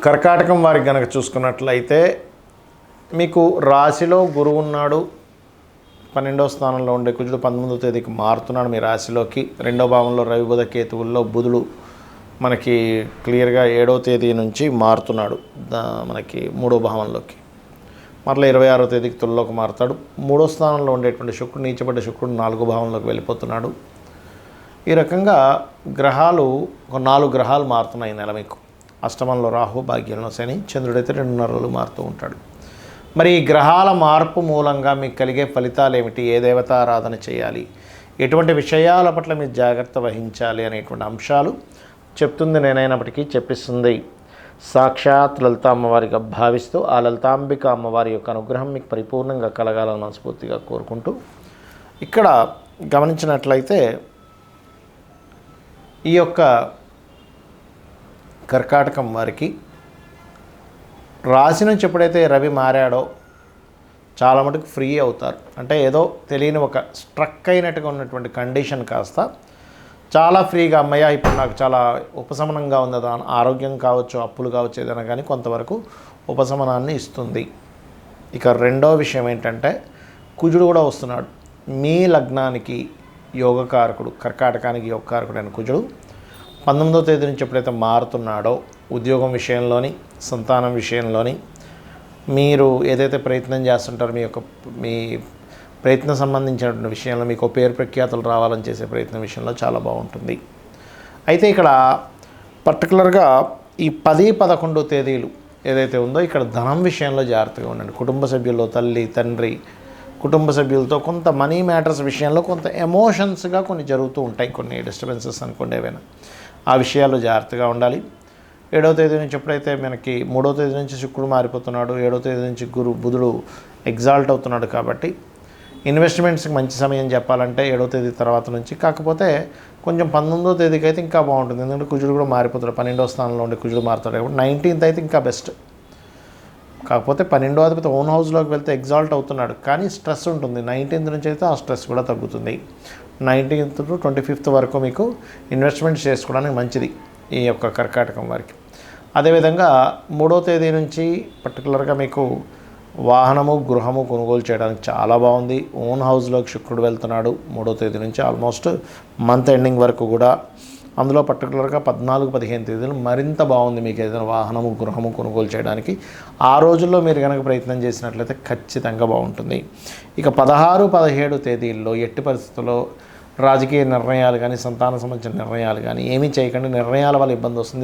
కర్కాటకం వారికి కనుక చూసుకున్నట్లయితే మీకు రాశిలో గురువు ఉన్నాడు, 12వ స్థానంలో ఉండే కుజుడు 19వ తేదీకి మారుతున్నాడు మీ రాశిలోకి. 2వ భావంలో రవి బుధ కేతువుల్లో బుధుడు మనకి క్లియర్గా 7వ తేదీ నుంచి మారుతున్నాడు మనకి 3వ భావంలోకి. మరలా 26వ తేదీకి తుల్లోకి మారుతాడు. 3వ స్థానంలో ఉండేటువంటి శుక్రుడు, నీచబడ్డ శుక్రుడు 4వ భావంలోకి వెళ్ళిపోతున్నాడు. ఈ రకంగా గ్రహాలు ఒక 4 గ్రహాలు మారుతున్నాయి నెల మీకు. అష్టమంలో రాహు, భాగ్యంలో శని, చంద్రుడైతే 2.5 రోజులు మారుతూ ఉంటాడు. మరి ఈ గ్రహాల మార్పు మూలంగా మీకు కలిగే ఫలితాలు ఏమిటి, ఏ దేవతారాధన చేయాలి, ఎటువంటి విషయాల పట్ల మీరు జాగ్రత్త వహించాలి అనేటువంటి అంశాలు చెప్తుంది నేనైనప్పటికీ చెప్పిస్తుంది సాక్షాత్ లలిత అమ్మవారిగా భావిస్తూ ఆ లలితాంబిక అమ్మవారి యొక్క అనుగ్రహం మీకు పరిపూర్ణంగా కలగాలని మనస్ఫూర్తిగా కోరుకుంటూ, ఇక్కడ గమనించినట్లయితే ఈ యొక్క కర్కాటకం వారికి రాశి నుంచి ఎప్పుడైతే రవి మారాడో చాలా మటుకు ఫ్రీ అవుతారు. అంటే ఏదో తెలియని ఒక స్ట్రక్ అయినట్టుగా ఉన్నటువంటి కండిషన్ కాస్త చాలా ఫ్రీగా, అమ్మయ్య ఇప్పుడు నాకు చాలా ఉపశమనంగా ఉంది, ఆరోగ్యం కావచ్చు, అప్పులు కావచ్చు, ఏదైనా కానీ కొంతవరకు ఉపశమనాన్ని ఇస్తుంది. ఇక రెండో విషయం ఏంటంటే కుజుడు కూడా వస్తున్నాడు మీ లగ్నానికి. యోగకారకుడు, కర్కాటకానికి యోగకారకుడు అయిన కుజుడు 19వ తేదీ నుంచి ఎప్పుడైతే మారుతున్నాడో ఉద్యోగం విషయంలోని, సంతానం విషయంలోని, మీరు ఏదైతే ప్రయత్నం చేస్తుంటారో మీ ప్రయత్నం సంబంధించినటువంటి విషయంలో మీకు పేరు ప్రఖ్యాతులు రావాలని చేసే ప్రయత్నం విషయంలో చాలా బాగుంటుంది. అయితే ఇక్కడ పర్టికులర్గా ఈ 10, 11 తేదీలు ఏదైతే ఉందో ఇక్కడ ధనం విషయంలో జాగ్రత్తగా ఉండండి. కుటుంబ సభ్యుల్లో తల్లి, తండ్రి, కుటుంబ సభ్యులతో కొంత మనీ మ్యాటర్స్ విషయంలో కొంత ఎమోషన్స్గా కొన్ని జరుగుతూ ఉంటాయి, కొన్ని డిస్టర్బెన్సెస్ అనుకోండి ఏవైనా, ఆ విషయాల్లో జాగ్రత్తగా ఉండాలి. 7వ తేదీ నుంచి ఎప్పుడైతే మనకి 3వ తేదీ నుంచి శుక్రుడు మారిపోతున్నాడు, 7వ తేదీ నుంచి బుధుడు ఎగ్జాల్ట్ అవుతున్నాడు కాబట్టి ఇన్వెస్ట్మెంట్స్కి మంచి సమయం చెప్పాలంటే 7వ తేదీ తర్వాత నుంచి. కాకపోతే కొంచెం 19వ తేదీకి అయితే ఇంకా బాగుంటుంది, ఎందుకంటే కుజుడు కూడా మారిపోతాడు, 12వ స్థానంలో ఉండే కుజుడు మారుతాడు కాబట్టి 19th అయితే ఇంకా బెస్ట్. కాకపోతే 12వ అధిపతి ఓన్ హౌస్లోకి వెళ్తే ఎగ్జాల్ట్ అవుతున్నాడు, కానీ స్ట్రెస్ ఉంటుంది. 19th నుంచి అయితే ఆ స్ట్రెస్ కూడా తగ్గుతుంది. 19th to 25th వరకు మీకు ఇన్వెస్ట్మెంట్స్ చేసుకోవడానికి మంచిది ఈ యొక్క కర్కాటకం వారికి. అదేవిధంగా 3వ తేదీ నుంచి పర్టికులర్గా మీకు వాహనము, గృహము కొనుగోలు చేయడానికి చాలా బాగుంది. ఓన్ హౌస్లోకి శుక్రుడు వెళ్తున్నాడు 3వ తేదీ నుంచి ఆల్మోస్ట్ మంత్ ఎండింగ్ వరకు కూడా. అందులో పర్టికులర్గా 14, 15 తేదీలు మరింత బాగుంది మీకు ఏదైనా వాహనము, గృహము కొనుగోలు చేయడానికి. ఆ రోజుల్లో మీరు కనుక ప్రయత్నం చేసినట్లయితే ఖచ్చితంగా బాగుంటుంది. ఇక 16, 17 తేదీల్లో ఎట్టి పరిస్థితుల్లో రాజకీయ నిర్ణయాలు కానీ, సంతానం సంబంధించిన నిర్ణయాలు కానీ ఏమీ చేయకండి. నిర్ణయాల వల్ల ఇబ్బంది వస్తుంది.